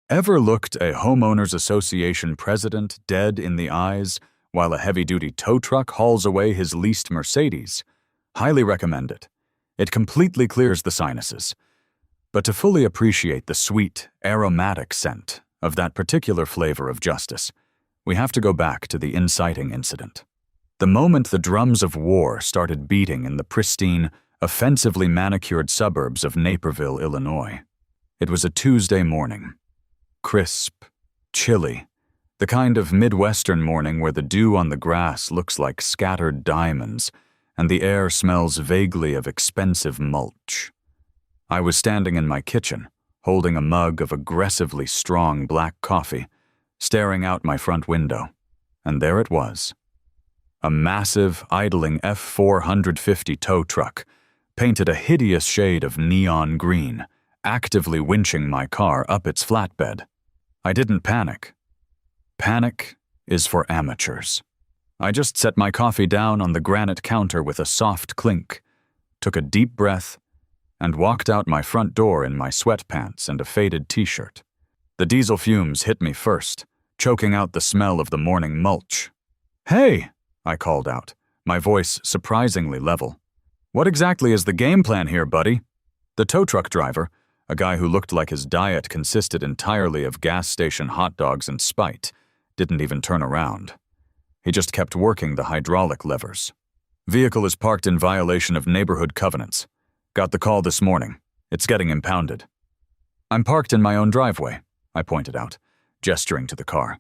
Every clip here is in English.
Ever looked a homeowners association president dead in the eyes while a heavy-duty tow truck hauls away his leased Mercedes? Highly recommend it. It completely clears the sinuses. But to fully appreciate the sweet, aromatic scent of that particular flavor of justice, we have to go back to the inciting incident. The moment the drums of war started beating in the pristine, offensively manicured suburbs of Naperville, Illinois. It was a Tuesday morning. Crisp, chilly, the kind of midwestern morning where the dew on the grass looks like scattered diamonds and the air smells vaguely of expensive mulch. I was standing in my kitchen, holding a mug of aggressively strong black coffee, staring out my front window, and there it was. A massive, idling F-450 tow truck, painted a hideous shade of neon green, actively winching my car up its flatbed. I didn't panic. Panic is for amateurs. I just set my coffee down on the granite counter with a soft clink, took a deep breath, and walked out my front door in my sweatpants and a faded t-shirt. The diesel fumes hit me first, choking out the smell of the morning mulch. "Hey!" I called out, my voice surprisingly level. "What exactly is the game plan here, buddy?" The tow truck driver, a guy who looked like his diet consisted entirely of gas station hot dogs and Spite, didn't even turn around. He just kept working the hydraulic levers. "Vehicle is parked in violation of neighborhood covenants. Got the call this morning. It's getting impounded." "I'm parked in my own driveway," I pointed out, gesturing to the car.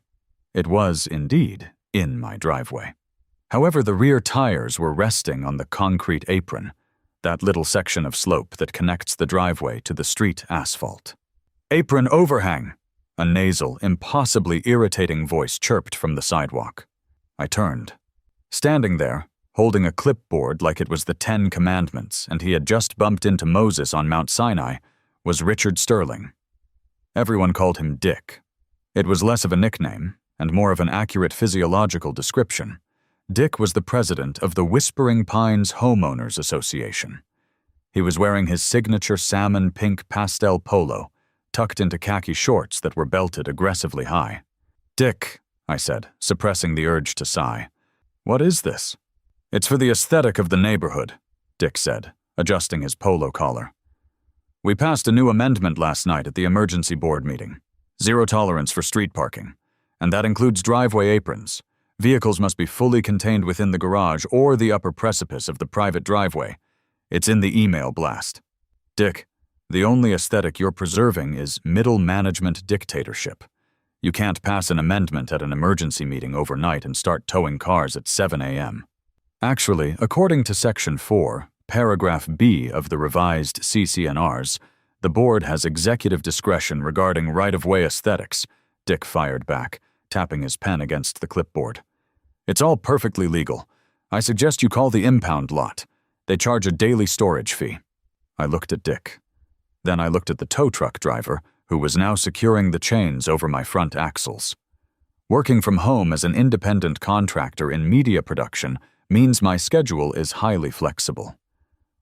It was, indeed, in my driveway. However, the rear tires were resting on the concrete apron, that little section of slope that connects the driveway to the street asphalt. "Apron overhang," a nasal, impossibly irritating voice chirped from the sidewalk. I turned. Standing there, holding a clipboard like it was the 10 Commandments and he had just bumped into Moses on Mount Sinai, was Richard Sterling. Everyone called him Dick. It was less of a nickname and more of an accurate physiological description. Dick was the president of the Whispering Pines Homeowners Association. He was wearing his signature salmon pink pastel polo, tucked into khaki shorts that were belted aggressively high. "Dick," I said, suppressing the urge to sigh. "What is this?" "It's for the aesthetic of the neighborhood," Dick said, adjusting his polo collar. "We passed a new amendment last night at the emergency board meeting. Zero tolerance for street parking. And that includes driveway aprons. Vehicles must be fully contained within the garage or the upper precipice of the private driveway. It's in the email blast. Dick, the only aesthetic you're preserving is middle management dictatorship. You can't pass an amendment at an emergency meeting overnight and start towing cars at 7 a.m. Actually, according to Section 4, Paragraph B of the revised CC&Rs, the board has executive discretion regarding right-of-way aesthetics, Dick fired back, tapping his pen against the clipboard. "It's all perfectly legal. I suggest you call the impound lot. They charge a daily storage fee." I looked at Dick. Then I looked at the tow truck driver, who was now securing the chains over my front axles. Working from home as an independent contractor in media production means my schedule is highly flexible.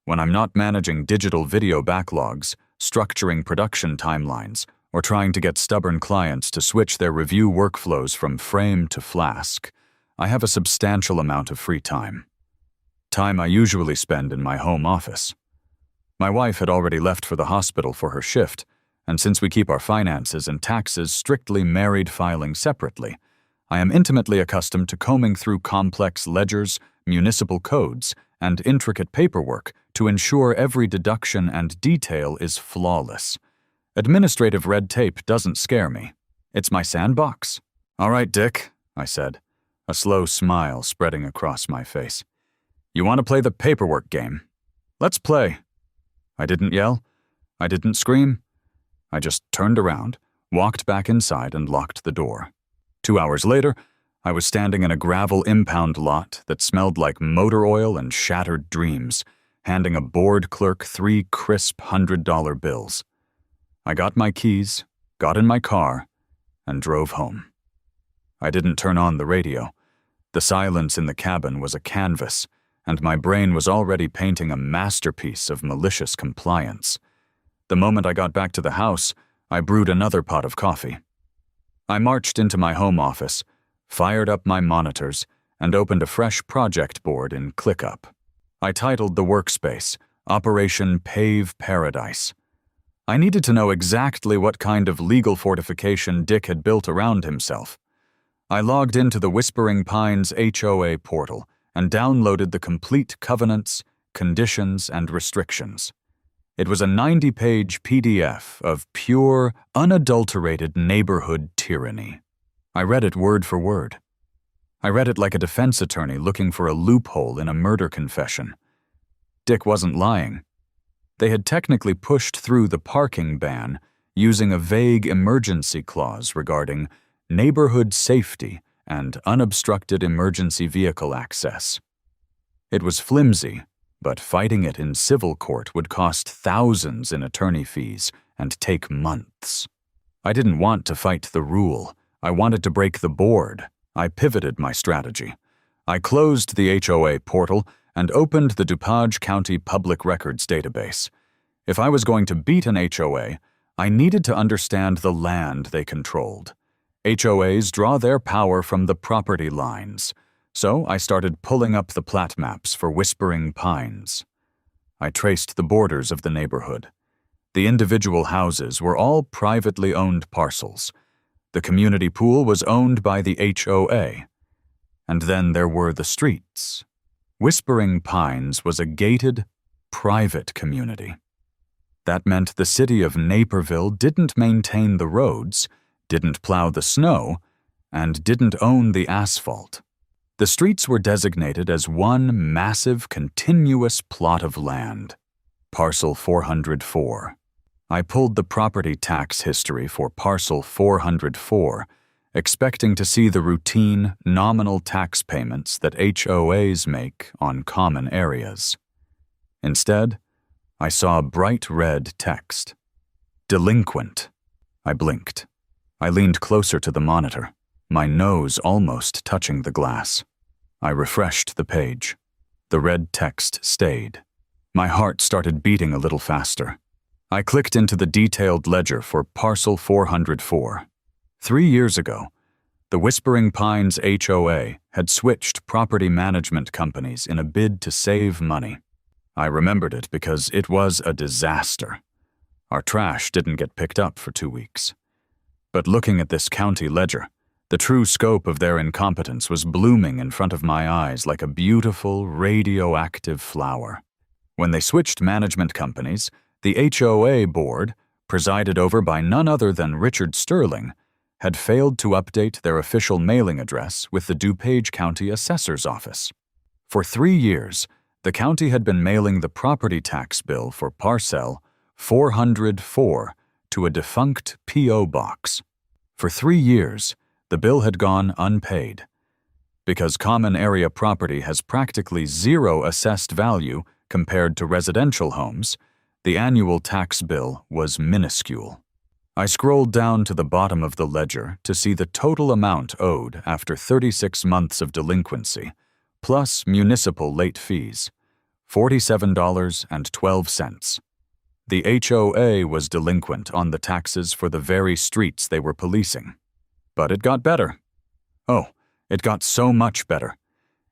When I'm not managing digital video backlogs, structuring production timelines, or trying to get stubborn clients to switch their review workflows from Frame to Flask, I have a substantial amount of free time. Time I usually spend in my home office. My wife had already left for the hospital for her shift, and since we keep our finances and taxes strictly married filing separately, I am intimately accustomed to combing through complex ledgers, municipal codes, and intricate paperwork to ensure every deduction and detail is flawless. Administrative red tape doesn't scare me. It's my sandbox. "All right, Dick," I said, a slow smile spreading across my face. "You want to play the paperwork game? Let's play." I didn't yell. I didn't scream. I just turned around, walked back inside, and locked the door. 2 hours later, I was standing in a gravel impound lot that smelled like motor oil and shattered dreams, handing a bored clerk 3 crisp $100 bills. I got my keys, got in my car, and drove home. I didn't turn on the radio. The silence in the cabin was a canvas, and my brain was already painting a masterpiece of malicious compliance. The moment I got back to the house, I brewed another pot of coffee. I marched into my home office, fired up my monitors, and opened a fresh project board in ClickUp. I titled the workspace, Operation Pave Paradise. I needed to know exactly what kind of legal fortification Dick had built around himself. I logged into the Whispering Pines HOA portal and downloaded the complete covenants, conditions, and restrictions. It was a 90-page PDF of pure, unadulterated neighborhood tyranny. I read it word for word. I read it like a defense attorney looking for a loophole in a murder confession. Dick wasn't lying. They had technically pushed through the parking ban using a vague emergency clause regarding neighborhood safety and unobstructed emergency vehicle access. It was flimsy, but fighting it in civil court would cost thousands in attorney fees and take months. I didn't want to fight the rule. I wanted to break the board. I pivoted my strategy. I closed the HOA portal and opened the DuPage County Public Records database. If I was going to beat an HOA, I needed to understand the land they controlled. HOAs draw their power from the property lines, so I started pulling up the plat maps for Whispering Pines. I traced the borders of the neighborhood. The individual houses were all privately owned parcels. The community pool was owned by the HOA. And then there were the streets. Whispering Pines was a gated, private community. That meant the city of Naperville didn't maintain the roads, didn't plow the snow, and didn't own the asphalt. The streets were designated as one massive, continuous plot of land. Parcel 404. I pulled the property tax history for Parcel 404, expecting to see the routine, nominal tax payments that HOAs make on common areas. Instead, I saw bright red text. Delinquent. I blinked. I leaned closer to the monitor, my nose almost touching the glass. I refreshed the page. The red text stayed. My heart started beating a little faster. I clicked into the detailed ledger for Parcel 404. 3 years ago, the Whispering Pines HOA had switched property management companies in a bid to save money. I remembered it because it was a disaster. Our trash didn't get picked up for 2 weeks. But looking at this county ledger, the true scope of their incompetence was blooming in front of my eyes like a beautiful, radioactive flower. When they switched management companies, the HOA board, presided over by none other than Richard Sterling, had failed to update their official mailing address with the DuPage County Assessor's Office. For 3 years, the county had been mailing the property tax bill for Parcel 404 to a defunct P.O. box. For 3 years, the bill had gone unpaid. Because common area property has practically zero assessed value compared to residential homes, the annual tax bill was minuscule. I scrolled down to the bottom of the ledger to see the total amount owed after 36 months of delinquency, plus municipal late fees, $47.12. The HOA was delinquent on the taxes for the very streets they were policing. But it got better. Oh, it got so much better.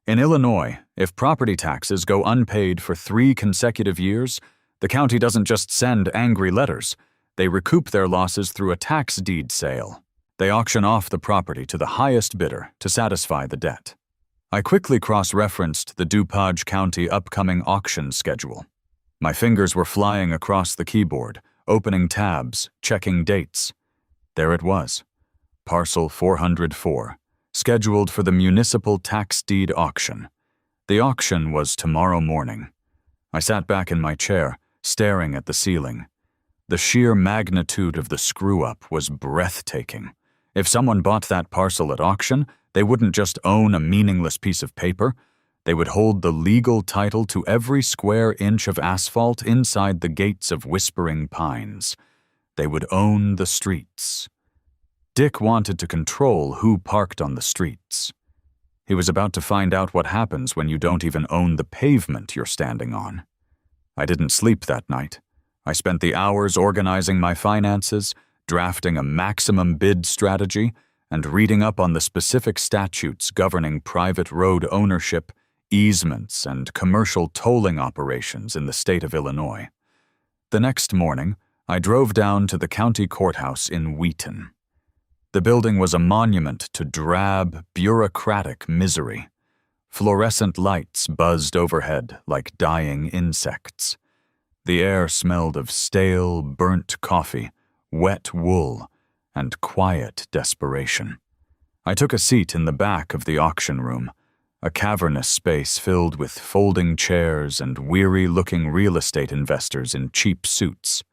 In Illinois, if property taxes go unpaid for 3 consecutive years, the county doesn't just send angry letters. They recoup their losses through a tax deed sale. They auction off the property to the highest bidder to satisfy the debt. I quickly cross-referenced the DuPage County upcoming auction schedule. My fingers were flying across the keyboard, opening tabs, checking dates. There it was. Parcel 404, scheduled for the municipal tax deed auction. The auction was tomorrow morning. I sat back in my chair, staring at the ceiling. The sheer magnitude of the screw-up was breathtaking. If someone bought that parcel at auction, they wouldn't just own a meaningless piece of paper. They would hold the legal title to every square inch of asphalt inside the gates of Whispering Pines. They would own the streets. Dick wanted to control who parked on the streets. He was about to find out what happens when you don't even own the pavement you're standing on. I didn't sleep that night. I spent the hours organizing my finances, drafting a maximum bid strategy, and reading up on the specific statutes governing private road ownership, easements, and commercial tolling operations in the state of Illinois. The next morning, I drove down to the county courthouse in Wheaton. The building was a monument to drab, bureaucratic misery. Fluorescent lights buzzed overhead like dying insects. The air smelled of stale, burnt coffee, wet wool, and quiet desperation. I took a seat in the back of the auction room, a cavernous space filled with folding chairs and weary-looking real estate investors in cheap suits.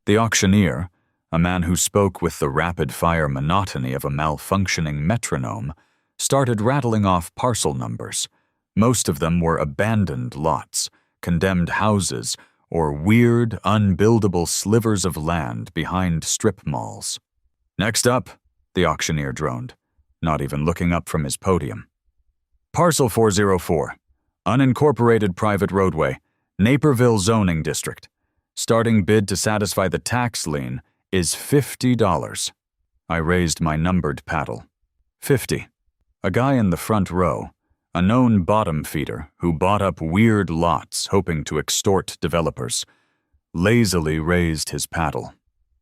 The auctioneer, a man who spoke with the rapid-fire monotony of a malfunctioning metronome, started rattling off parcel numbers. Most of them were abandoned lots, condemned houses, or weird, unbuildable slivers of land behind strip malls. "Next up," the auctioneer droned, not even looking up from his podium. "Parcel 404, unincorporated private roadway, Naperville zoning district. Starting bid to satisfy the tax lien is $50. I raised my numbered paddle. 50. A guy in the front row, a known bottom feeder who bought up weird lots hoping to extort developers, lazily raised his paddle.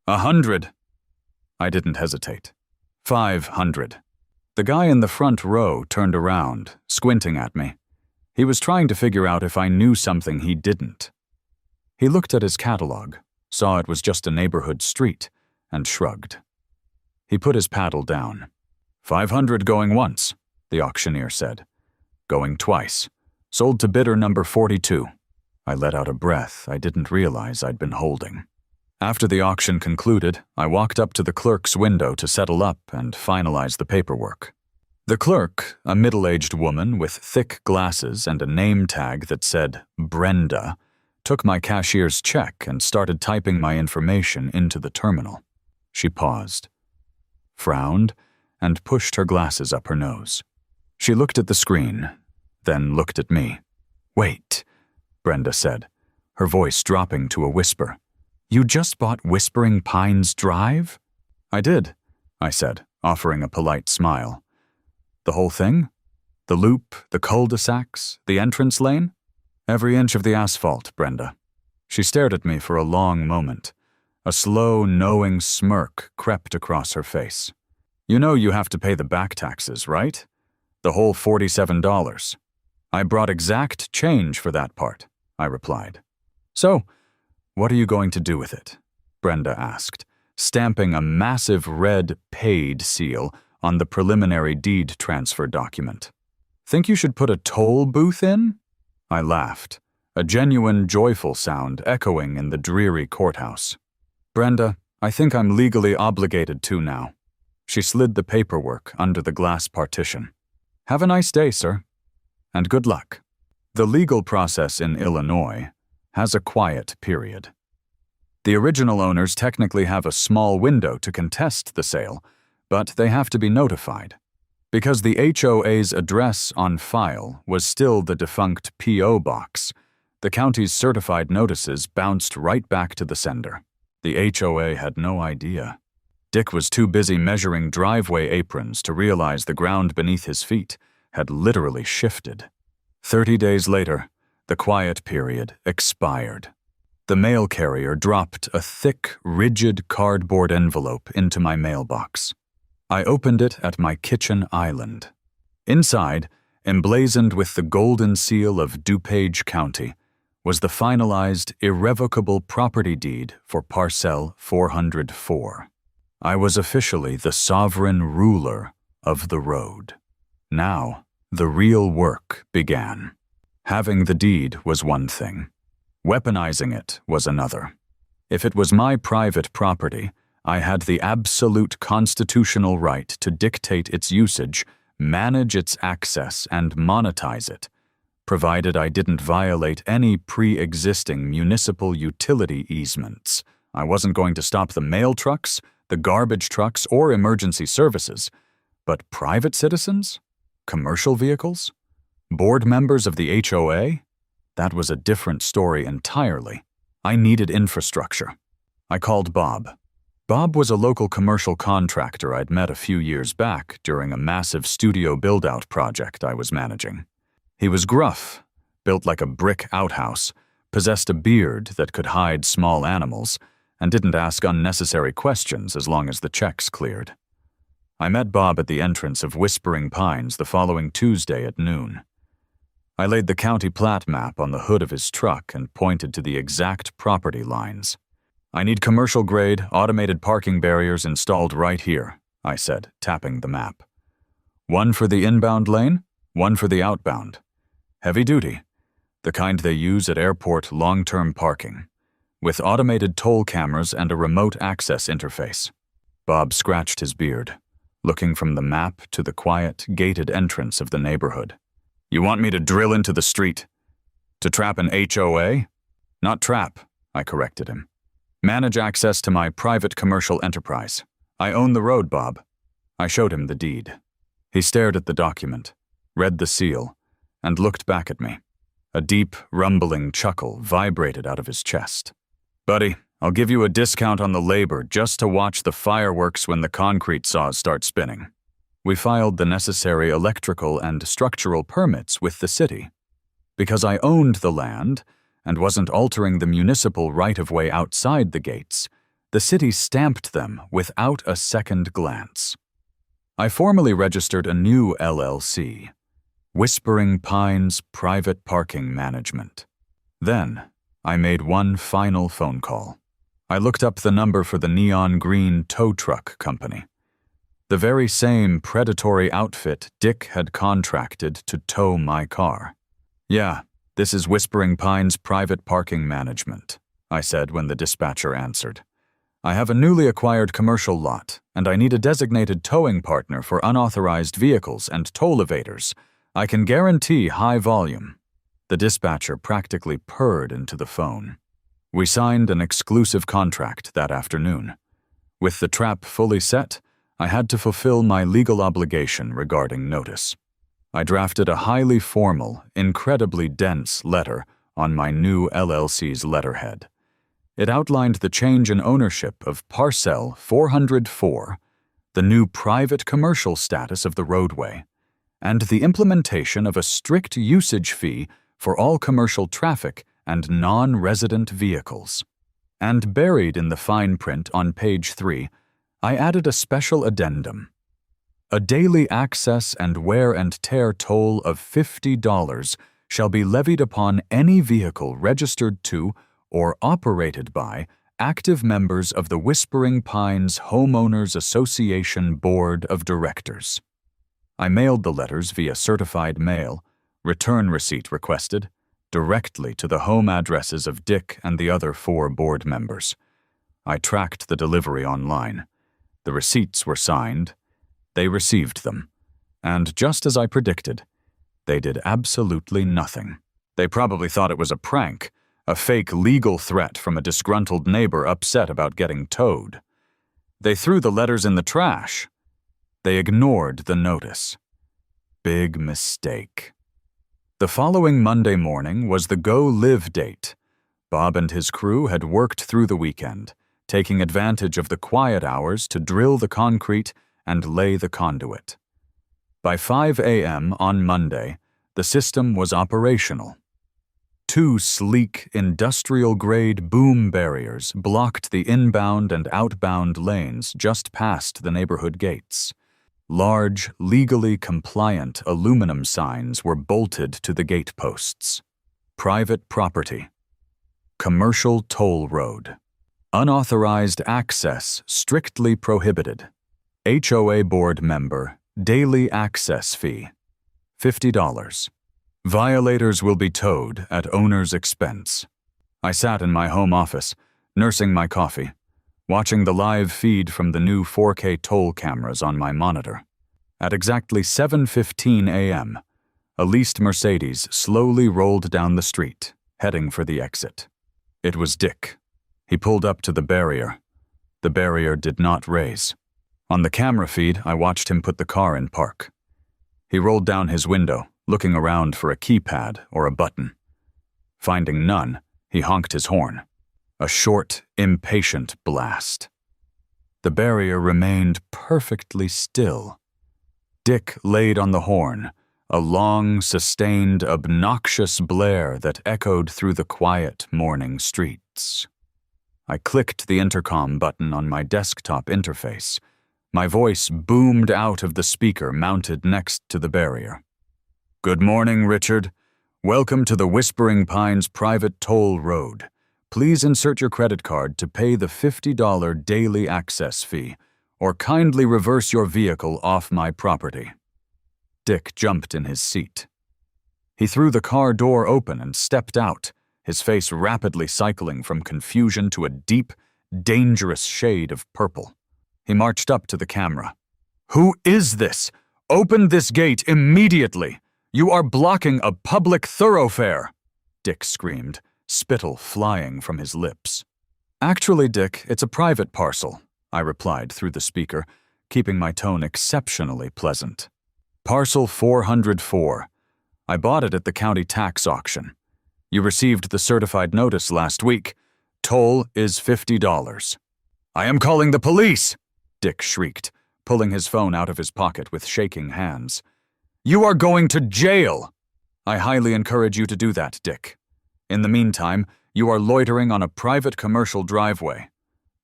100. I didn't hesitate. 500. The guy in the front row turned around, squinting at me. He was trying to figure out if I knew something he didn't. He looked at his catalog, saw it was just a neighborhood street, and shrugged. He put his paddle down. 500 going once, the auctioneer said. Going twice. Sold to bidder number 42. I let out a breath I didn't realize I'd been holding. After the auction concluded, I walked up to the clerk's window to settle up and finalize the paperwork. The clerk, a middle-aged woman with thick glasses and a name tag that said Brenda, took my cashier's check and started typing my information into the terminal. She paused, frowned, and pushed her glasses up her nose. She looked at the screen, then looked at me. "Wait," Brenda said, her voice dropping to a whisper. "You just bought Whispering Pines Drive?" "I did," I said, offering a polite smile. "The whole thing? The loop, the cul-de-sacs, the entrance lane?" "Every inch of the asphalt, Brenda." She stared at me for a long moment. A slow, knowing smirk crept across her face. "You know you have to pay the back taxes, right? The whole $47. "I brought exact change for that part," I replied. "So, what are you going to do with it?" Brenda asked, stamping a massive red paid seal on the preliminary deed transfer document. "Think you should put a toll booth in?" I laughed, a genuine, joyful sound echoing in the dreary courthouse. "Brenda, I think I'm legally obligated to now." She slid the paperwork under the glass partition. "Have a nice day, sir. And good luck." The legal process in Illinois has a quiet period. The original owners technically have a small window to contest the sale, but they have to be notified. Because the HOA's address on file was still the defunct P.O. box, the county's certified notices bounced right back to the sender. The HOA had no idea. Dick was too busy measuring driveway aprons to realize the ground beneath his feet had literally shifted. 30 days later, the quiet period expired. The mail carrier dropped a thick, rigid cardboard envelope into my mailbox. I opened it at my kitchen island. Inside, emblazoned with the golden seal of DuPage County, was the finalized, irrevocable property deed for Parcel 404. I was officially the sovereign ruler of the road. Now, the real work began. Having the deed was one thing. Weaponizing it was another. If it was my private property, I had the absolute constitutional right to dictate its usage, manage its access, and monetize it, provided I didn't violate any pre-existing municipal utility easements. I wasn't going to stop the mail trucks, the garbage trucks, or emergency services. But private citizens? Commercial vehicles? Board members of the HOA? That was a different story entirely. I needed infrastructure. I called Bob. Bob was a local commercial contractor I'd met a few years back during a massive studio build-out project I was managing. He was gruff, built like a brick outhouse, possessed a beard that could hide small animals, and didn't ask unnecessary questions as long as the checks cleared. I met Bob at the entrance of Whispering Pines the following Tuesday at noon. I laid the county plat map on the hood of his truck and pointed to the exact property lines. "I need commercial-grade, automated parking barriers installed right here," I said, tapping the map. "One for the inbound lane, one for the outbound. Heavy duty, the kind they use at airport long-term parking, with automated toll cameras and a remote access interface." Bob scratched his beard, looking from the map to the quiet, gated entrance of the neighborhood. "You want me to drill into the street? To trap an HOA?" "Not trap," I corrected him. "Manage access to my private commercial enterprise. I own the road, Bob." I showed him the deed. He stared at the document, read the seal, and looked back at me. A deep, rumbling chuckle vibrated out of his chest. "Buddy, I'll give you a discount on the labor just to watch the fireworks when the concrete saws start spinning." We filed the necessary electrical and structural permits with the city. Because I owned the land and wasn't altering the municipal right-of-way outside the gates, the city stamped them without a second glance. I formally registered a new LLC, Whispering Pines Private Parking Management. Then, I made one final phone call. I looked up the number for the neon green tow truck company. The very same predatory outfit Dick had contracted to tow my car. "Yeah, this is Whispering Pines Private Parking Management," I said when the dispatcher answered. "I have a newly acquired commercial lot, and I need a designated towing partner for unauthorized vehicles and toll evaders. I can guarantee high volume." The dispatcher practically purred into the phone. We signed an exclusive contract that afternoon. With the trap fully set, I had to fulfill my legal obligation regarding notice. I drafted a highly formal, incredibly dense letter on my new LLC's letterhead. It outlined the change in ownership of Parcel 404, the new private commercial status of the roadway, and the implementation of a strict usage fee for all commercial traffic and non-resident vehicles. And buried in the fine print on page 3, I added a special addendum. A daily access and wear and tear toll of $50 shall be levied upon any vehicle registered to or operated by active members of the Whispering Pines Homeowners Association Board of Directors. I mailed the letters via certified mail, return receipt requested, directly to the home addresses of Dick and the other 4 board members. I tracked the delivery online. The receipts were signed. They received them. And just as I predicted, they did absolutely nothing. They probably thought it was a prank, a fake legal threat from a disgruntled neighbor upset about getting towed. They threw the letters in the trash. They ignored the notice. Big mistake. The following Monday morning was the go-live date. Bob and his crew had worked through the weekend, taking advantage of the quiet hours to drill the concrete and lay the conduit. By 5 a.m. on Monday, the system was operational. 2 sleek, industrial-grade boom barriers blocked the inbound and outbound lanes just past the neighborhood gates. Large, legally compliant aluminum signs were bolted to the gate posts. Private property. Commercial toll road. Unauthorized access strictly prohibited. HOA board member, daily access fee, $50. Violators will be towed at owner's expense. I sat in my home office, nursing my coffee, watching the live feed from the new 4K toll cameras on my monitor. At exactly 7:15 a.m., a leased Mercedes slowly rolled down the street, heading for the exit. It was Dick. He pulled up to the barrier. The barrier did not raise. On the camera feed, I watched him put the car in park. He rolled down his window, looking around for a keypad or a button. Finding none, he honked his horn. A short, impatient blast. The barrier remained perfectly still. Dick laid on the horn, a long, sustained, obnoxious blare that echoed through the quiet morning streets. I clicked the intercom button on my desktop interface. My voice boomed out of the speaker mounted next to the barrier. "Good morning, Richard. Welcome to the Whispering Pines Private Toll Road. Please insert your credit card to pay the $50 daily access fee, or kindly reverse your vehicle off my property." Dick jumped in his seat. He threw the car door open and stepped out, his face rapidly cycling from confusion to a deep, dangerous shade of purple. He marched up to the camera. "Who is this? Open this gate immediately! You are blocking a public thoroughfare!" Dick screamed, spittle flying from his lips. "Actually, Dick, it's a private parcel," I replied through the speaker, keeping my tone exceptionally pleasant. "Parcel 404. I bought it at the county tax auction. You received the certified notice last week. Toll is $50. "I am calling the police!" Dick shrieked, pulling his phone out of his pocket with shaking hands. "You are going to jail!" "I highly encourage you to do that, Dick. In the meantime, you are loitering on a private commercial driveway.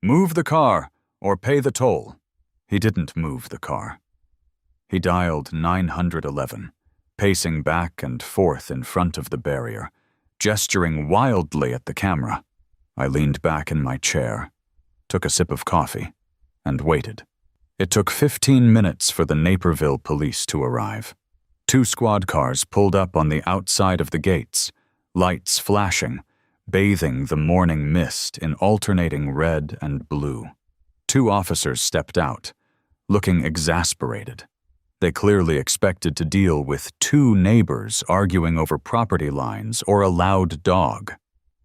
Move the car or pay the toll." He didn't move the car. He dialed 911, pacing back and forth in front of the barrier, gesturing wildly at the camera. I leaned back in my chair, took a sip of coffee, and waited. It took 15 minutes for the Naperville police to arrive. 2 squad cars pulled up on the outside of the gates, lights flashing, bathing the morning mist in alternating red and blue. 2 officers stepped out, looking exasperated. They clearly expected to deal with 2 neighbors arguing over property lines or a loud dog.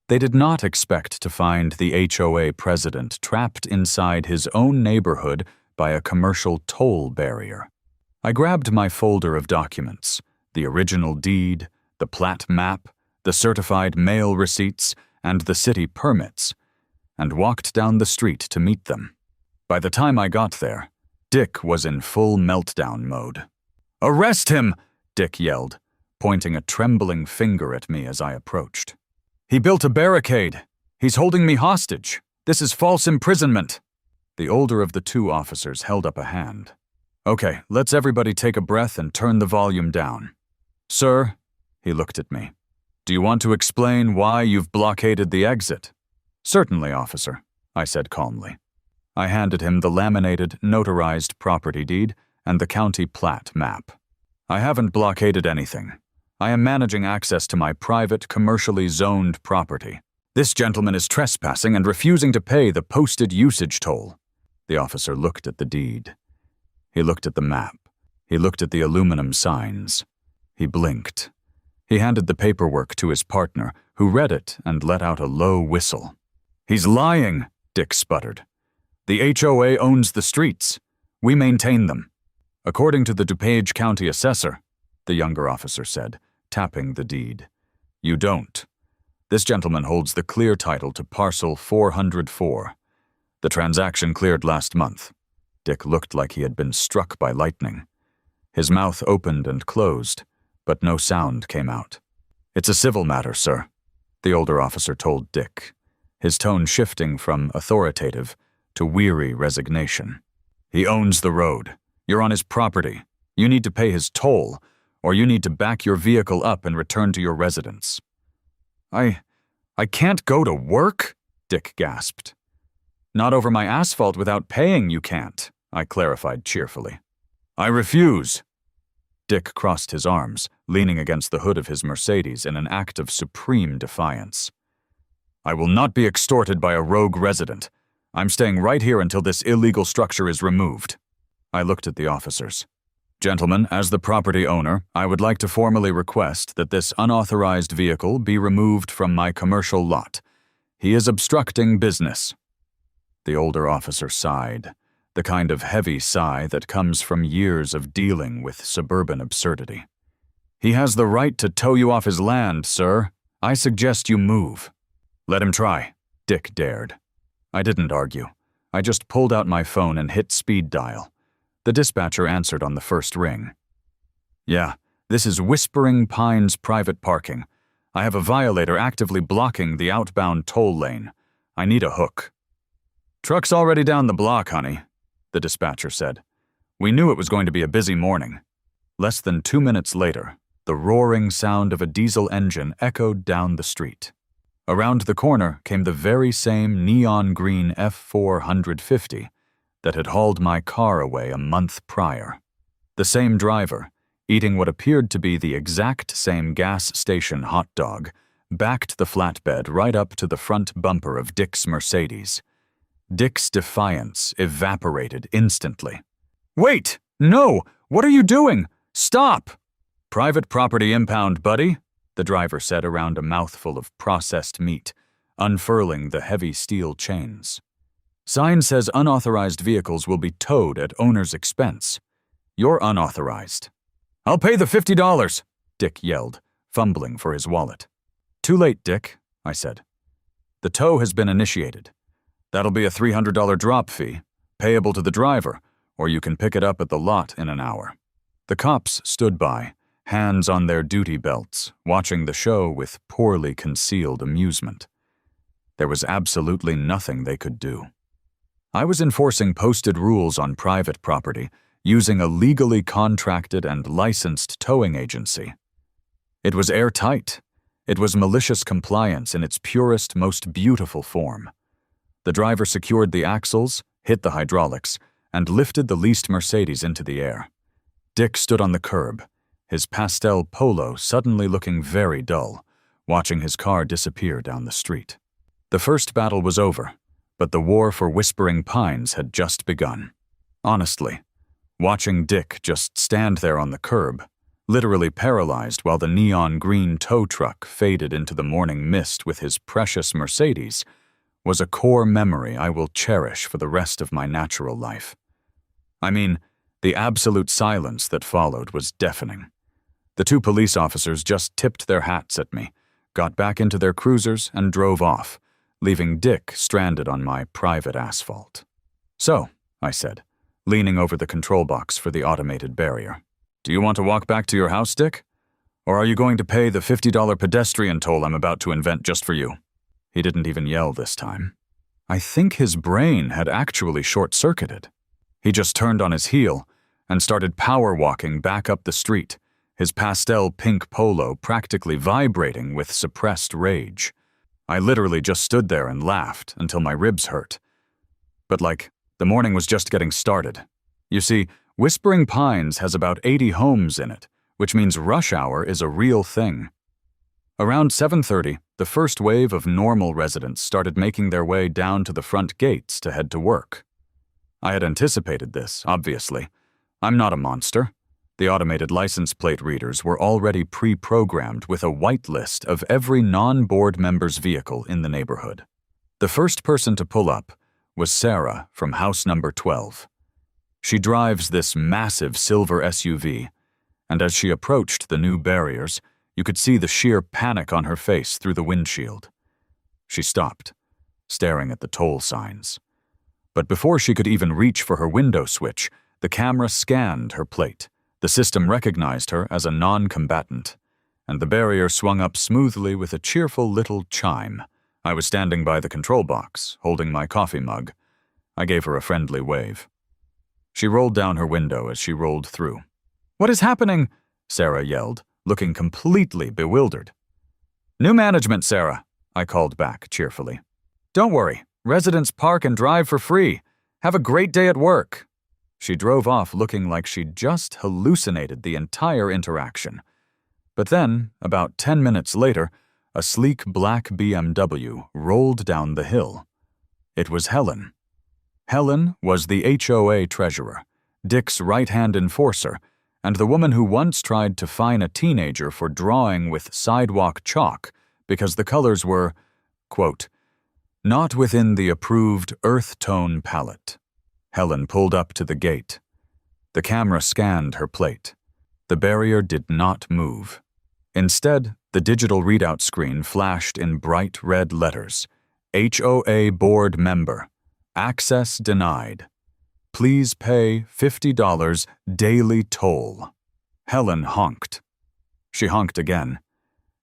They did not expect to find the HOA president trapped inside his own neighborhood by a commercial toll barrier. I grabbed my folder of documents, the original deed, the plat map, the certified mail receipts, and the city permits, and walked down the street to meet them. By the time I got there, Dick was in full meltdown mode. "Arrest him!" Dick yelled, pointing a trembling finger at me as I approached. "He built a barricade. He's holding me hostage. This is false imprisonment." The older of the 2 officers held up a hand. "Okay, let's everybody take a breath and turn the volume down. Sir," he looked at me, "do you want to explain why you've blockaded the exit?" "Certainly, officer," I said calmly. I handed him the laminated, notarized property deed and the county plat map. "I haven't blockaded anything. I am managing access to my private, commercially zoned property. This gentleman is trespassing and refusing to pay the posted usage toll." The officer looked at the deed. He looked at the map. He looked at the aluminum signs. He blinked. He handed the paperwork to his partner, who read it and let out a low whistle. "He's lying," Dick sputtered. "The HOA owns the streets. We maintain them." "According to the DuPage County Assessor," the younger officer said, tapping the deed. "You don't. This gentleman holds the clear title to parcel 404. The transaction cleared last month." Dick looked like he had been struck by lightning. His mouth opened and closed, but no sound came out. "It's a civil matter, sir," the older officer told Dick, his tone shifting from authoritative to weary resignation. "He owns the road. You're on his property. You need to pay his toll, or you need to back your vehicle up and return to your residence." I can't go to work?" Dick gasped. "Not over my asphalt without paying, you can't," I clarified cheerfully. "I refuse." Dick crossed his arms, leaning against the hood of his Mercedes in an act of supreme defiance. "I will not be extorted by a rogue resident. I'm staying right here until this illegal structure is removed." I looked at the officers. "Gentlemen, as the property owner, I would like to formally request that this unauthorized vehicle be removed from my commercial lot. He is obstructing business." The older officer sighed, the kind of heavy sigh that comes from years of dealing with suburban absurdity. "He has the right to tow you off his land, sir. I suggest you move." "Let him try," Dick dared. I didn't argue. I just pulled out my phone and hit speed dial. The dispatcher answered on the first ring. "Yeah, this is Whispering Pines private parking. I have a violator actively blocking the outbound toll lane. I need a hook." "Truck's already down the block, honey," the dispatcher said. "We knew it was going to be a busy morning." Less than 2 minutes later, the roaring sound of a diesel engine echoed down the street. Around the corner came the very same neon green F450 that had hauled my car away a month prior. The same driver, eating what appeared to be the exact same gas station hot dog, backed the flatbed right up to the front bumper of Dick's Mercedes. Dick's defiance evaporated instantly. "Wait! No! What are you doing? Stop!" "Private property impound, buddy," the driver said around a mouthful of processed meat, unfurling the heavy steel chains. "Sign says unauthorized vehicles will be towed at owner's expense. You're unauthorized." "I'll pay the $50, Dick yelled, fumbling for his wallet. "Too late, Dick," I said. "The tow has been initiated. That'll be a $300 drop fee, payable to the driver, or you can pick it up at the lot in an hour." The cops stood by, hands on their duty belts, watching the show with poorly concealed amusement. There was absolutely nothing they could do. I was enforcing posted rules on private property, using a legally contracted and licensed towing agency. It was airtight. It was malicious compliance in its purest, most beautiful form. The driver secured the axles, hit the hydraulics, and lifted the leased Mercedes into the air. Dick stood on the curb, his pastel polo suddenly looking very dull, watching his car disappear down the street. The first battle was over, but the war for Whispering Pines had just begun. Honestly, watching Dick just stand there on the curb, literally paralyzed while the neon green tow truck faded into the morning mist with his precious Mercedes, was a core memory I will cherish for the rest of my natural life. I mean, the absolute silence that followed was deafening. The two police officers just tipped their hats at me, got back into their cruisers, and drove off, leaving Dick stranded on my private asphalt. "So," I said, leaning over the control box for the automated barrier, "do you want to walk back to your house, Dick? Or are you going to pay the $50 pedestrian toll I'm about to invent just for you?" He didn't even yell this time. I think his brain had actually short-circuited. He just turned on his heel and started power-walking back up the street, his pastel pink polo practically vibrating with suppressed rage. I literally just stood there and laughed until my ribs hurt. But the morning was just getting started. You see, Whispering Pines has about 80 homes in it, which means rush hour is a real thing. Around 7:30, the first wave of normal residents started making their way down to the front gates to head to work. I had anticipated this, obviously. I'm not a monster. The automated license plate readers were already pre-programmed with a whitelist of every non-board member's vehicle in the neighborhood. The first person to pull up was Sarah from house number 12. She drives this massive silver SUV, and as she approached the new barriers, you could see the sheer panic on her face through the windshield. She stopped, staring at the toll signs. But before she could even reach for her window switch, the camera scanned her plate. The system recognized her as a non-combatant, and the barrier swung up smoothly with a cheerful little chime. I was standing by the control box, holding my coffee mug. I gave her a friendly wave. She rolled down her window as she rolled through. "What is happening?" Sarah yelled, looking completely bewildered. "New management, Sarah," I called back cheerfully. "Don't worry, residents park and drive for free. Have a great day at work." She drove off looking like she'd just hallucinated the entire interaction. But then, about 10 minutes later, a sleek black BMW rolled down the hill. It was Helen. Helen was the HOA treasurer, Dick's right-hand enforcer, and the woman who once tried to fine a teenager for drawing with sidewalk chalk because the colors were, quote, "not within the approved earth tone palette." Helen pulled up to the gate. The camera scanned her plate. The barrier did not move. Instead, the digital readout screen flashed in bright red letters, HOA board member, Access denied. Please pay $50 daily toll. Helen honked. She honked again.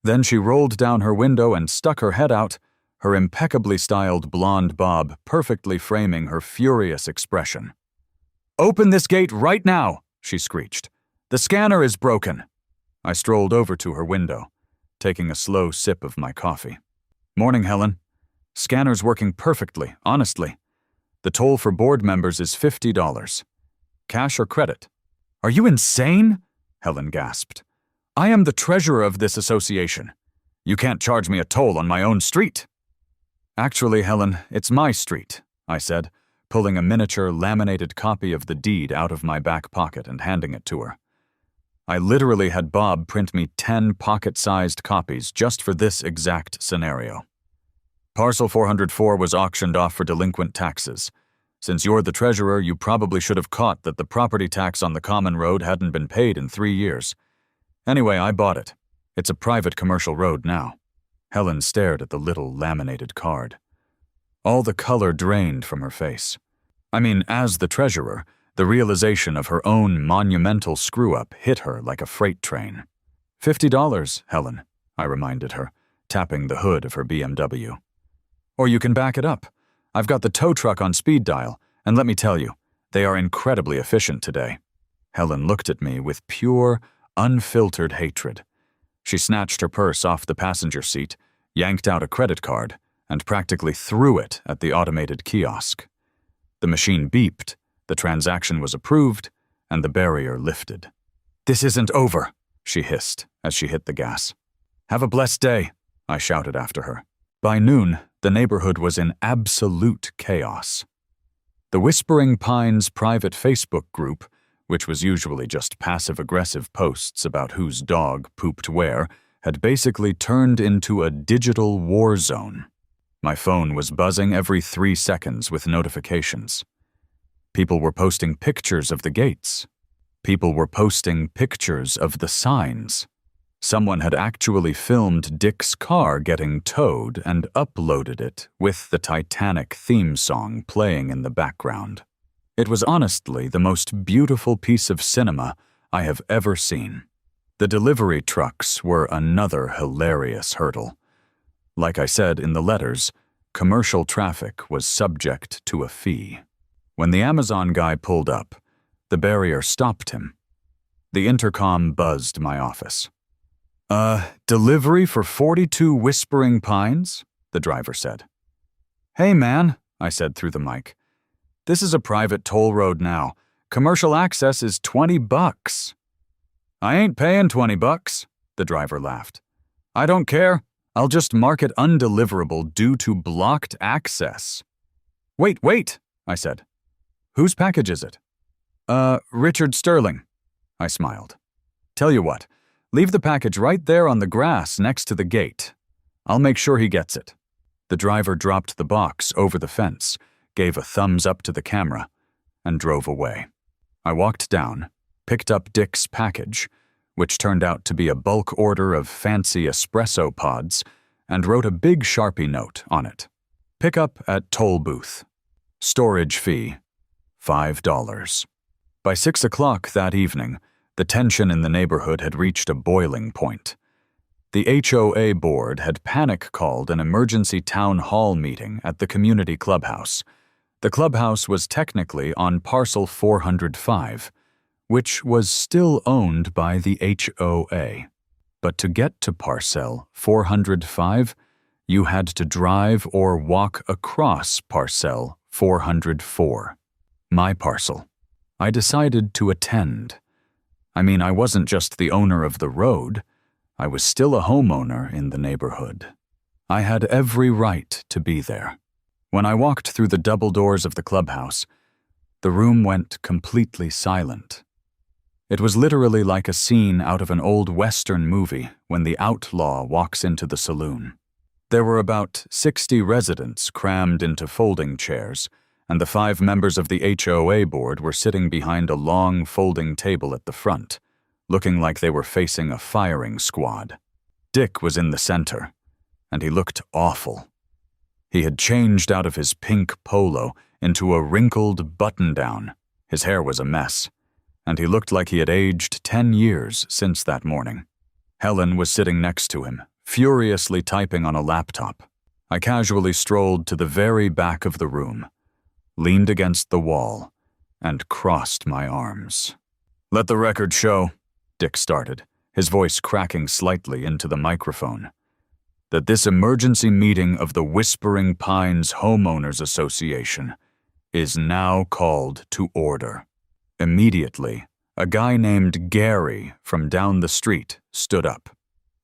Then she rolled down her window and stuck her head out, her impeccably styled blonde bob perfectly framing her furious expression. "Open this gate right now," she screeched. "The scanner is broken." I strolled over to her window, taking a slow sip of my coffee. "Morning, Helen. Scanner's working perfectly, honestly. The toll for board members is $50. Cash or credit?" "Are you insane?" Helen gasped. "I am the treasurer of this association. You can't charge me a toll on my own street." "Actually, Helen, it's my street," I said, pulling a miniature laminated copy of the deed out of my back pocket and handing it to her. I literally had Bob print me 10 pocket-sized copies just for this exact scenario. Parcel 404 was auctioned off for delinquent taxes. Since you're the treasurer, you probably should have caught that the property tax on the common road hadn't been paid in 3 years. Anyway, I bought it. It's a private commercial road now. Helen stared at the little laminated card. All the color drained from her face. I mean, as the treasurer, the realization of her own monumental screw-up hit her like a freight train. $50, Helen, I reminded her, tapping the hood of her BMW. Or you can back it up. I've got the tow truck on speed dial, and let me tell you, they are incredibly efficient today. Helen looked at me with pure, unfiltered hatred. She snatched her purse off the passenger seat, yanked out a credit card, and practically threw it at the automated kiosk. The machine beeped, the transaction was approved, and the barrier lifted. "This isn't over," she hissed as she hit the gas. "Have a blessed day," I shouted after her. By noon, the neighborhood was in absolute chaos. The Whispering Pines private Facebook group, which was usually just passive-aggressive posts about whose dog pooped where, had basically turned into a digital war zone. My phone was buzzing every 3 seconds with notifications. People were posting pictures of the gates. People were posting pictures of the signs. Someone had actually filmed Dick's car getting towed and uploaded it with the Titanic theme song playing in the background. It was honestly the most beautiful piece of cinema I have ever seen. The delivery trucks were another hilarious hurdle. Like I said in the letters, commercial traffic was subject to a fee. When the Amazon guy pulled up, the barrier stopped him. The intercom buzzed my office. Delivery for 42 Whispering Pines?" the driver said. "Hey, man," I said through the mic. "This is a private toll road now. Commercial access is $20. "I ain't paying $20, the driver laughed. "I don't care. I'll just mark it undeliverable due to blocked access." Wait, I said. "Whose package is it?" Richard Sterling," I smiled. "Tell you what. Leave the package right there on the grass next to the gate. I'll make sure he gets it." The driver dropped the box over the fence, gave a thumbs up to the camera, and drove away. I walked down, picked up Dick's package, which turned out to be a bulk order of fancy espresso pods, and wrote a big Sharpie note on it. "Pickup at toll booth. Storage fee, $5. By 6 o'clock that evening, the tension in the neighborhood had reached a boiling point. The HOA board had panic-called an emergency town hall meeting at the community clubhouse. The clubhouse was technically on parcel 405, which was still owned by the HOA. But to get to parcel 405, you had to drive or walk across parcel 404. My parcel. I decided to attend. I mean, I wasn't just the owner of the road. I was still a homeowner in the neighborhood. I had every right to be there. When I walked through the double doors of the clubhouse, the room went completely silent. It was literally like a scene out of an old Western movie when the outlaw walks into the saloon. There were about 60 residents crammed into folding chairs, and the 5 members of the HOA board were sitting behind a long folding table at the front, looking like they were facing a firing squad. Dick was in the center, and he looked awful. He had changed out of his pink polo into a wrinkled button-down. His hair was a mess, and he looked like he had aged 10 years since that morning. Helen was sitting next to him, furiously typing on a laptop. I casually strolled to the very back of the room, leaned against the wall, and crossed my arms. "Let the record show," Dick started, his voice cracking slightly into the microphone, "that this emergency meeting of the Whispering Pines Homeowners Association is now called to order." Immediately, a guy named Gary from down the street stood up.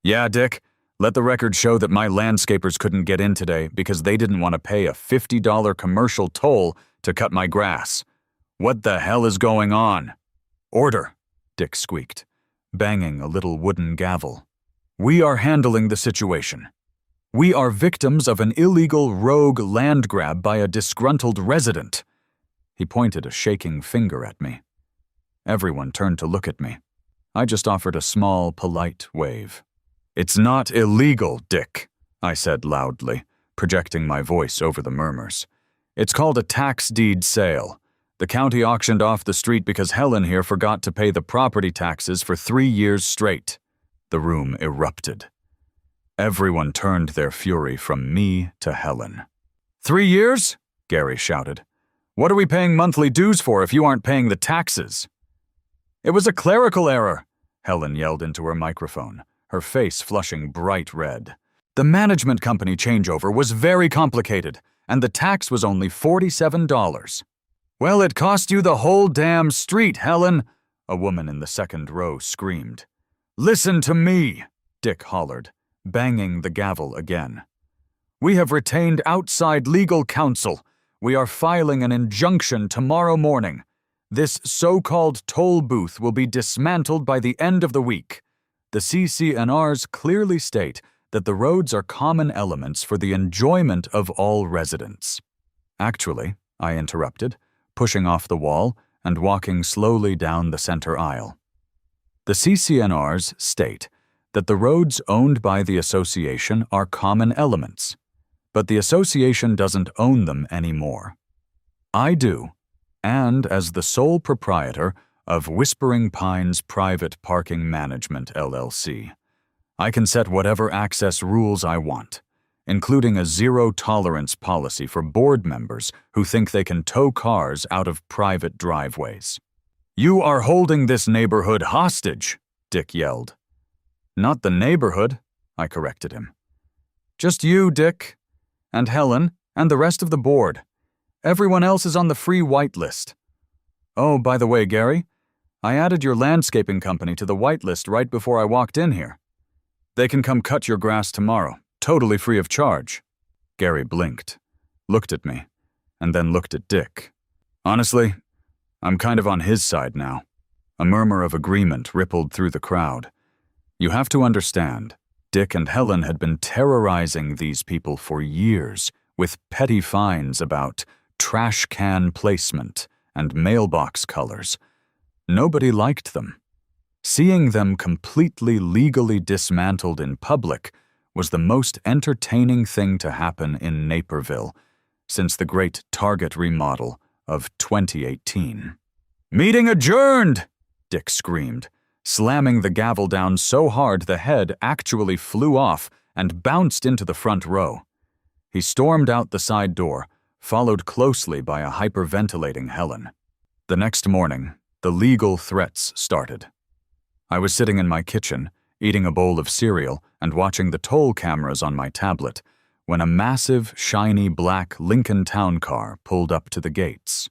"Yeah, Dick, let the record show that my landscapers couldn't get in today because they didn't want to pay a $50 commercial toll to cut my grass. What the hell is going on?" "Order," Dick squeaked, banging a little wooden gavel. "We are handling the situation. We are victims of an illegal rogue land grab by a disgruntled resident." He pointed a shaking finger at me. Everyone turned to look at me. I just offered a small, polite wave. "It's not illegal, Dick," I said loudly, projecting my voice over the murmurs. "It's called a tax deed sale. The county auctioned off the street because Helen here forgot to pay the property taxes for 3 years straight." The room erupted. Everyone turned their fury from me to Helen. "3 years?" Gary shouted. "What are we paying monthly dues for if you aren't paying the taxes?" "It was a clerical error," Helen yelled into her microphone, her face flushing bright red. "The management company changeover was very complicated, and the tax was only $47. "Well, it cost you the whole damn street, Helen," a woman in the second row screamed. "Listen to me," Dick hollered, banging the gavel again. "We have retained outside legal counsel. We are filing an injunction tomorrow morning. This so-called toll booth will be dismantled by the end of the week. The CC&Rs clearly state that the roads are common elements for the enjoyment of all residents." "Actually," I interrupted, pushing off the wall and walking slowly down the center aisle. "The CC&Rs state that the roads owned by the association are common elements, but the association doesn't own them anymore. I do, and as the sole proprietor of Whispering Pines Private Parking Management, LLC, I can set whatever access rules I want, including a zero-tolerance policy for board members who think they can tow cars out of private driveways." "You are holding this neighborhood hostage," Dick yelled. "Not the neighborhood," I corrected him. "Just you, Dick, and Helen, and the rest of the board. Everyone else is on the free whitelist. Oh, by the way, Gary, I added your landscaping company to the whitelist right before I walked in here. They can come cut your grass tomorrow, totally free of charge." Gary blinked, looked at me, and then looked at Dick. "Honestly, I'm kind of on his side now." A murmur of agreement rippled through the crowd. You have to understand, Dick and Helen had been terrorizing these people for years with petty fines about trash can placement and mailbox colors. Nobody liked them. Seeing them completely legally dismantled in public was the most entertaining thing to happen in Naperville since the great Target remodel of 2018. "Meeting adjourned!" Dick screamed, slamming the gavel down so hard the head actually flew off and bounced into the front row. He stormed out the side door, followed closely by a hyperventilating Helen. The next morning, the legal threats started. I was sitting in my kitchen, eating a bowl of cereal and watching the toll cameras on my tablet, when a massive, shiny black Lincoln Town car pulled up to the gates.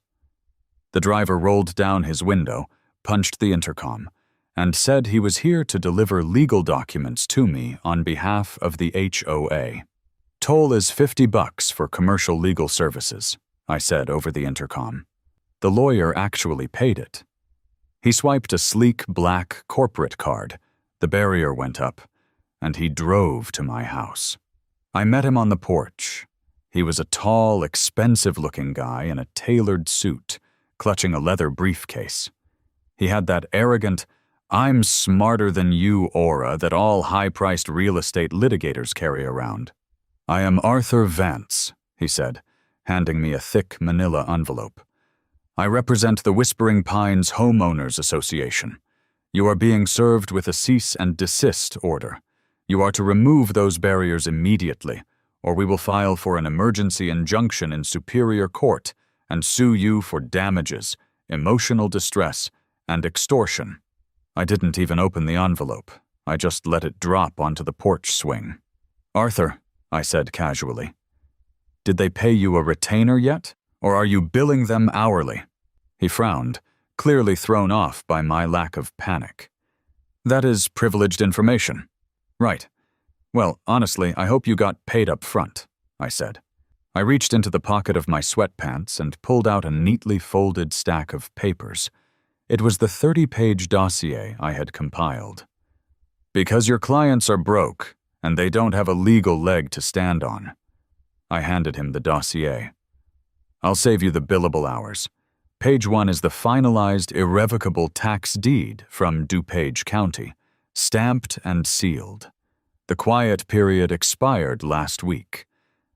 The driver rolled down his window, punched the intercom, and said he was here to deliver legal documents to me on behalf of the HOA. "Toll is $50 for commercial legal services," I said over the intercom. The lawyer actually paid it. He swiped a sleek black corporate card, the barrier went up, and he drove to my house. I met him on the porch. He was a tall, expensive-looking guy in a tailored suit, clutching a leather briefcase. He had that arrogant, "I'm smarter than you" aura that all high-priced real estate litigators carry around. "I am Arthur Vance," he said, handing me a thick manila envelope. "I represent the Whispering Pines Homeowners Association. You are being served with a cease and desist order. You are to remove those barriers immediately, or we will file for an emergency injunction in Superior Court and sue you for damages, emotional distress, and extortion." I didn't even open the envelope. I just let it drop onto the porch swing. "Arthur," I said casually, "did they pay you a retainer yet, or are you billing them hourly?" He frowned, clearly thrown off by my lack of panic. "That is privileged information." "Right. Well, honestly, I hope you got paid up front," I said. I reached into the pocket of my sweatpants and pulled out a neatly folded stack of papers. It was the 30-page dossier I had compiled. "Because your clients are broke, and they don't have a legal leg to stand on." I handed him the dossier. "I'll save you the billable hours. Page 1 is the finalized irrevocable tax deed from DuPage County, stamped and sealed. The quiet period expired last week.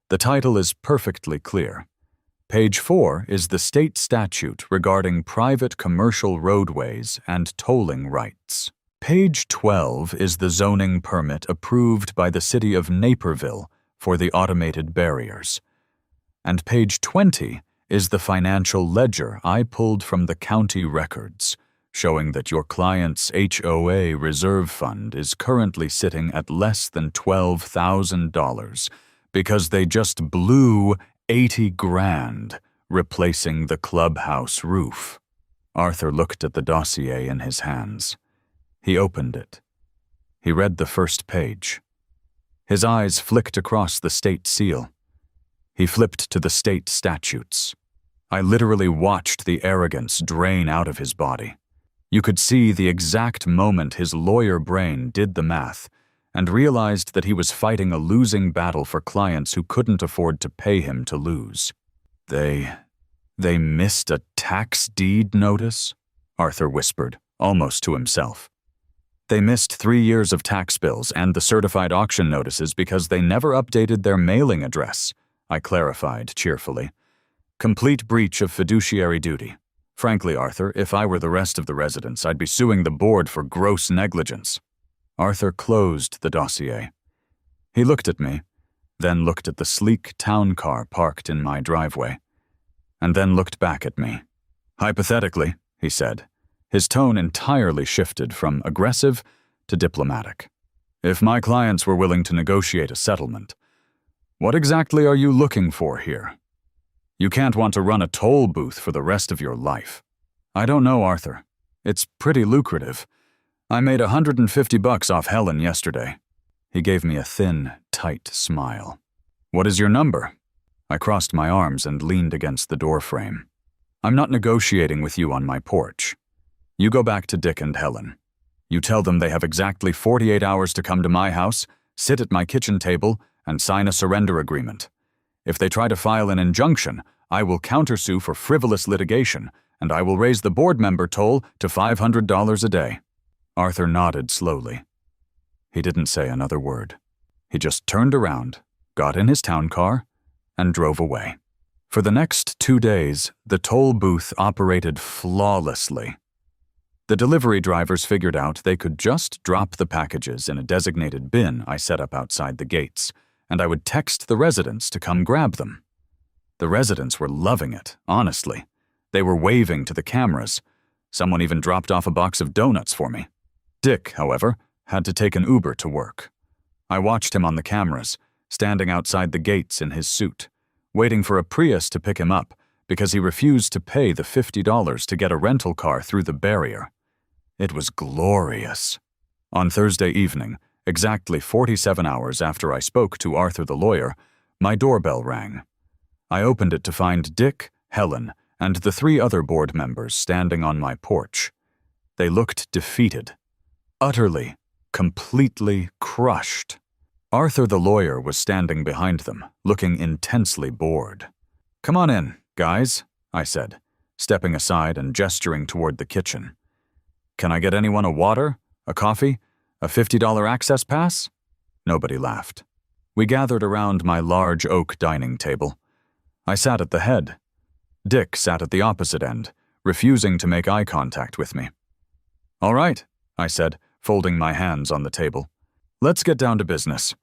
The title is perfectly clear. Page 4 is the state statute regarding private commercial roadways and tolling rights. Page 12 is the zoning permit approved by the city of Naperville for the automated barriers. And page 20 is the financial ledger I pulled from the county records, showing that your client's HOA reserve fund is currently sitting at less than $12,000 because they just blew $80,000 replacing the clubhouse roof." Arthur looked at the dossier in his hands. He opened it. He read the first page. His eyes flicked across the state seal. He flipped to the state statutes. I literally watched the arrogance drain out of his body. You could see the exact moment his lawyer brain did the math and realized that he was fighting a losing battle for clients who couldn't afford to pay him to lose. They missed a tax deed notice?" Arthur whispered, almost to himself. "They missed 3 years of tax bills and the certified auction notices because they never updated their mailing address," I clarified cheerfully. "Complete breach of fiduciary duty. Frankly, Arthur, if I were the rest of the residents, I'd be suing the board for gross negligence." Arthur closed the dossier. He looked at me, then looked at the sleek town car parked in my driveway, and then looked back at me. "Hypothetically," he said, his tone entirely shifted from aggressive to diplomatic. "If my clients were willing to negotiate a settlement, what exactly are you looking for here? You can't want to run a toll booth for the rest of your life." "I don't know, Arthur. It's pretty lucrative. I made $150 off Helen yesterday." He gave me a thin, tight smile. "What is your number?" I crossed my arms and leaned against the doorframe. "I'm not negotiating with you on my porch. You go back to Dick and Helen. You tell them they have exactly 48 hours to come to my house, sit at my kitchen table, and sign a surrender agreement. If they try to file an injunction, I will countersue for frivolous litigation, and I will raise the board member toll to $500 a day." Arthur nodded slowly. He didn't say another word. He just turned around, got in his town car, and drove away. For the next 2 days, the toll booth operated flawlessly. The delivery drivers figured out they could just drop the packages in a designated bin I set up outside the gates, and I would text the residents to come grab them. The residents were loving it, honestly. They were waving to the cameras. Someone even dropped off a box of donuts for me. Dick, however, had to take an Uber to work. I watched him on the cameras, standing outside the gates in his suit, waiting for a Prius to pick him up because he refused to pay the $50 to get a rental car through the barrier. It was glorious. On Thursday evening, exactly 47 hours after I spoke to Arthur the lawyer, my doorbell rang. I opened it to find Dick, Helen, and the 3 other board members standing on my porch. They looked defeated, utterly, completely crushed. Arthur the lawyer was standing behind them, looking intensely bored. "Come on in, guys," I said, stepping aside and gesturing toward the kitchen. "Can I get anyone a water, a coffee, a $50 access pass?" Nobody laughed. We gathered around my large oak dining table. I sat at the head. Dick sat at the opposite end, refusing to make eye contact with me. "All right," I said, folding my hands on the table. "Let's get down to business.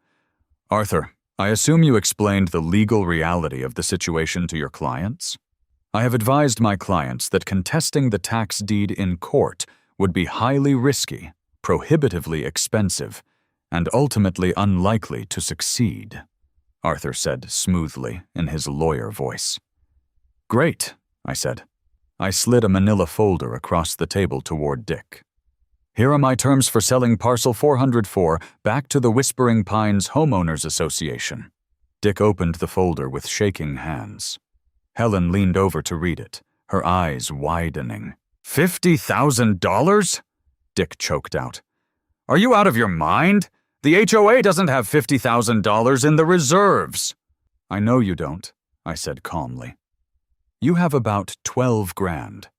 Arthur, I assume you explained the legal reality of the situation to your clients? I have advised my clients that contesting the tax deed in court would be highly risky, prohibitively expensive, and ultimately unlikely to succeed," Arthur said smoothly in his lawyer voice. "Great," I said. I slid a manila folder across the table toward Dick. "Here are my terms for selling parcel 404 back to the Whispering Pines Homeowners Association." Dick opened the folder with shaking hands. Helen leaned over to read it, her eyes widening. $50,000? Dick choked out. "Are you out of your mind? The HOA doesn't have $50,000 in the reserves." "I know you don't," I said calmly. "You have about 12 grand,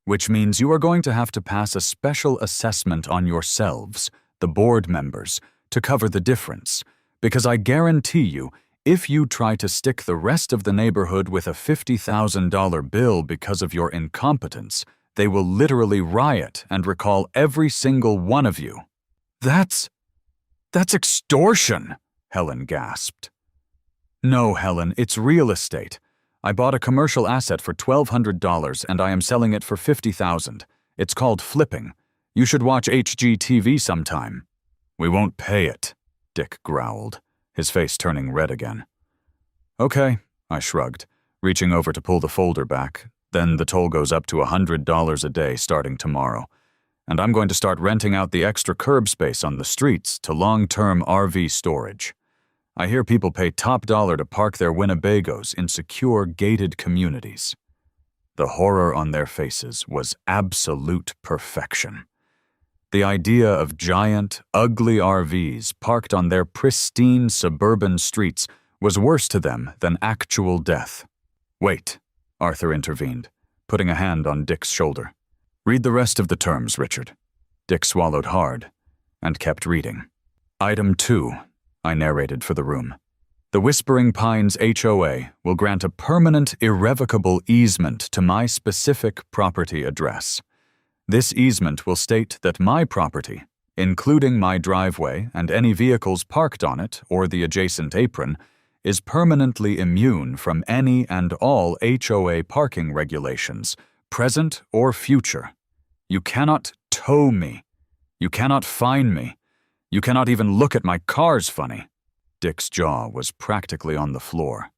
which means you are going to have to pass a special assessment on yourselves, the board members, to cover the difference, because I guarantee you, if you try to stick the rest of the neighborhood with a $50,000 bill because of your incompetence, they will literally riot and recall every single one of you." That's extortion," Helen gasped. "No, Helen, it's real estate. I bought a commercial asset for $1,200 and I am selling it for $50,000. It's called flipping. You should watch HGTV sometime." "We won't pay it," Dick growled, his face turning red again. "Okay," I shrugged, reaching over to pull the folder back. "Then the toll goes up to $100 a day starting tomorrow. And I'm going to start renting out the extra curb space on the streets to long-term RV storage. I hear people pay top dollar to park their Winnebagos in secure, gated communities." The horror on their faces was absolute perfection. The idea of giant, ugly RVs parked on their pristine suburban streets was worse to them than actual death. "Wait," Arthur intervened, putting a hand on Dick's shoulder. "Read the rest of the terms, Richard." Dick swallowed hard and kept reading. "Item 2, I narrated for the room. The Whispering Pines HOA will grant a permanent, irrevocable easement to my specific property address. This easement will state that my property, including my driveway and any vehicles parked on it or the adjacent apron, is permanently immune from any and all HOA parking regulations, present or future. You cannot tow me. You cannot fine me. You cannot even look at my cars funny." Dick's jaw was practically on the floor.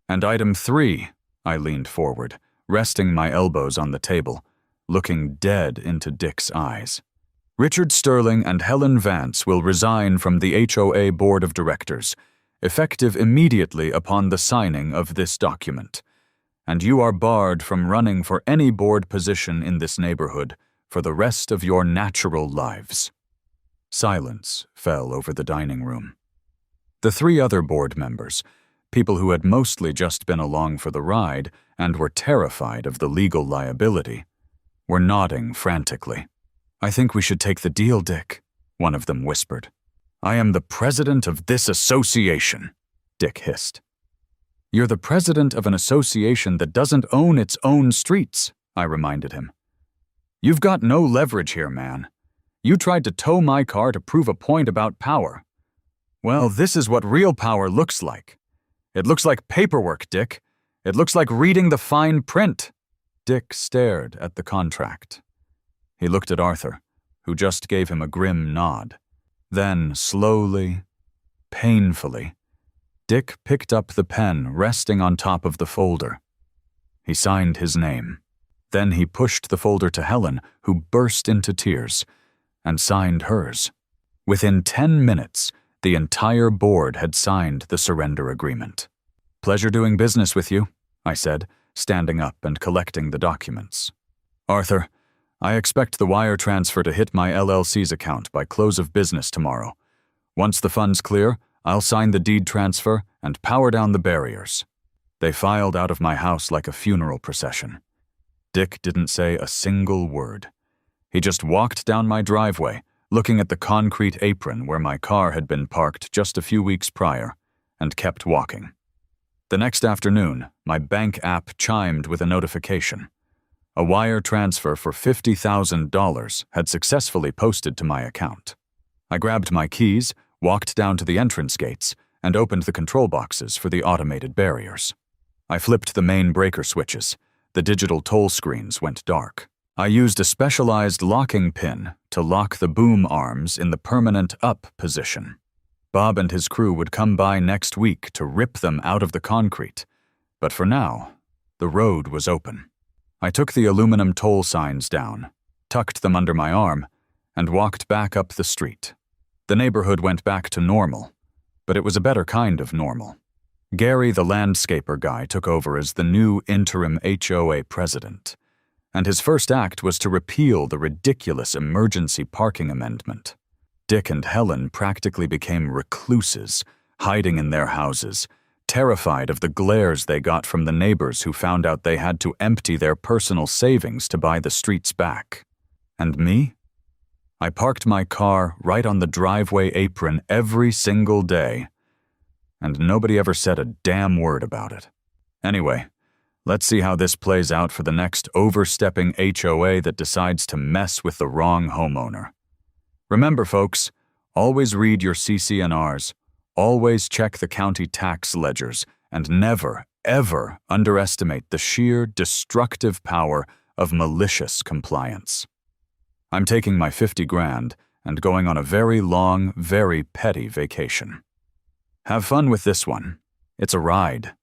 "And item 3, I leaned forward, resting my elbows on the table, looking dead into Dick's eyes. "Richard Sterling and Helen Vance will resign from the HOA Board of Directors, effective immediately upon the signing of this document. And you are barred from running for any board position in this neighborhood for the rest of your natural lives." Silence fell over the dining room. The 3 other board members, people who had mostly just been along for the ride and were terrified of the legal liability, were nodding frantically. "I think we should take the deal, Dick," one of them whispered. "I am the president of this association," Dick hissed. "You're the president of an association that doesn't own its own streets," I reminded him. "You've got no leverage here, man. You tried to tow my car to prove a point about power. Well, this is what real power looks like. It looks like paperwork, Dick. It looks like reading the fine print." Dick stared at the contract. He looked at Arthur, who just gave him a grim nod. Then, slowly, painfully, Dick picked up the pen resting on top of the folder. He signed his name. Then he pushed the folder to Helen, who burst into tears, and signed hers. Within 10 minutes, the entire board had signed the surrender agreement. "Pleasure doing business with you," I said, standing up and collecting the documents. "Arthur, I expect the wire transfer to hit my LLC's account by close of business tomorrow. Once the funds clear, I'll sign the deed transfer and power down the barriers." They filed out of my house like a funeral procession. Dick didn't say a single word. He just walked down my driveway, looking at the concrete apron where my car had been parked just a few weeks prior, and kept walking. The next afternoon, my bank app chimed with a notification. A wire transfer for $50,000 had successfully posted to my account. I grabbed my keys, walked down to the entrance gates, and opened the control boxes for the automated barriers. I flipped the main breaker switches. The digital toll screens went dark. I used a specialized locking pin to lock the boom arms in the permanent up position. Bob and his crew would come by next week to rip them out of the concrete, but for now, the road was open. I took the aluminum toll signs down, tucked them under my arm, and walked back up the street. The neighborhood went back to normal, but it was a better kind of normal. Gary, the landscaper guy, took over as the new interim HOA president, and his first act was to repeal the ridiculous emergency parking amendment. Dick and Helen practically became recluses, hiding in their houses, terrified of the glares they got from the neighbors who found out they had to empty their personal savings to buy the streets back. And me? I parked my car right on the driveway apron every single day, and nobody ever said a damn word about it. Anyway, let's see how this plays out for the next overstepping HOA that decides to mess with the wrong homeowner. Remember, folks, always read your CC&Rs, always check the county tax ledgers, and never, ever underestimate the sheer destructive power of malicious compliance. I'm taking my 50 grand and going on a very long, very petty vacation. Have fun with this one. It's a ride.